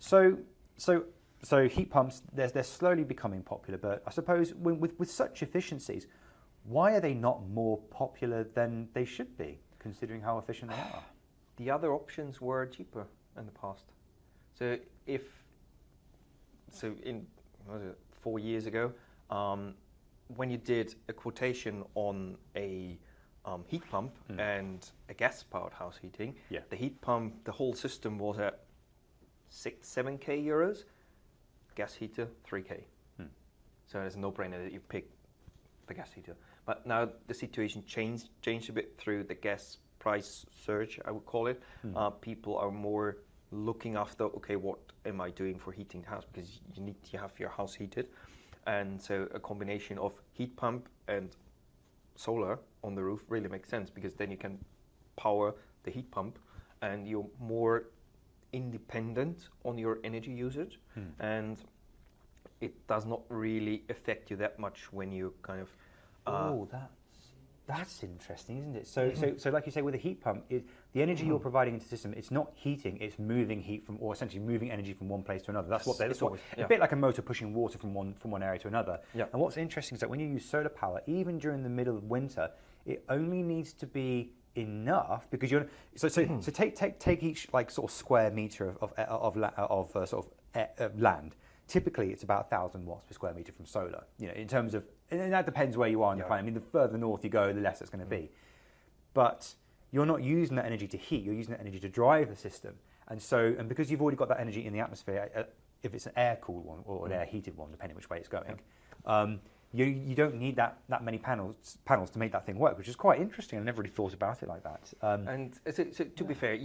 So, so heat pumps, they're slowly becoming popular, but I suppose with such efficiencies, why are they not more popular than they should be, considering how efficient they are? The other options were cheaper in the past. So in what was it, 4 years ago, when you did a quotation on a heat pump and a gas-powered house heating, the heat pump, the whole system was at 7K euros. Gas heater, 3K. So it's a no-brainer that you pick the gas heater. But now the situation changed a bit through the gas price surge, I would call it. People are more looking after, okay, what am I doing for heating the house? Because you need to have your house heated. And so a combination of heat pump and solar on the roof really makes sense, because then you can power the heat pump and you're more independent on your energy usage, and it does not really affect you that much when you kind of... That's interesting, isn't it? So like you say, with a heat pump, the energy you're providing into the system, it's not heating, it's moving heat from, or essentially moving energy from one place to another. That's what a bit like a motor pushing water from one area to another. And what's interesting is that when you use solar power, even during the middle of winter, it only needs to be enough, because you're so take each like sort of square meter of land. Typically, it's about 1,000 watts per square meter from solar. You know, in terms of, and that depends where you are on the planet. I mean, the further north you go, the less it's going to be. But you're not using that energy to heat; you're using that energy to drive the system. And because you've already got that energy in the atmosphere, if it's an air-cooled one or an air-heated one, depending which way it's going, you don't need that many panels to make that thing work, which is quite interesting. I never really thought about it like that. And so to be fair,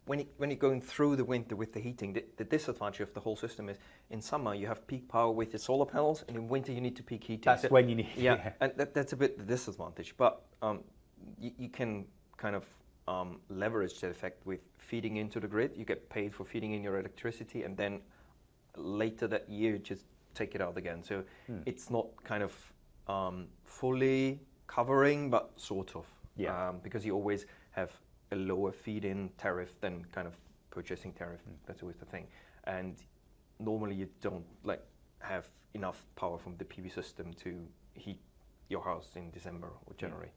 when you're going through the winter with the heating, the disadvantage of the whole system is in summer you have peak power with the solar panels, and in winter you need to peak heating. That's when you need. And that's a bit the disadvantage. But you can kind of leverage that effect with feeding into the grid. You get paid for feeding in your electricity, and then later that year just take it out again. So it's not kind of fully covering, but sort of. Because you always have a lower feed-in tariff than kind of purchasing tariff. That's always the thing. And normally you don't have enough power from the PV system to heat your house in December or January.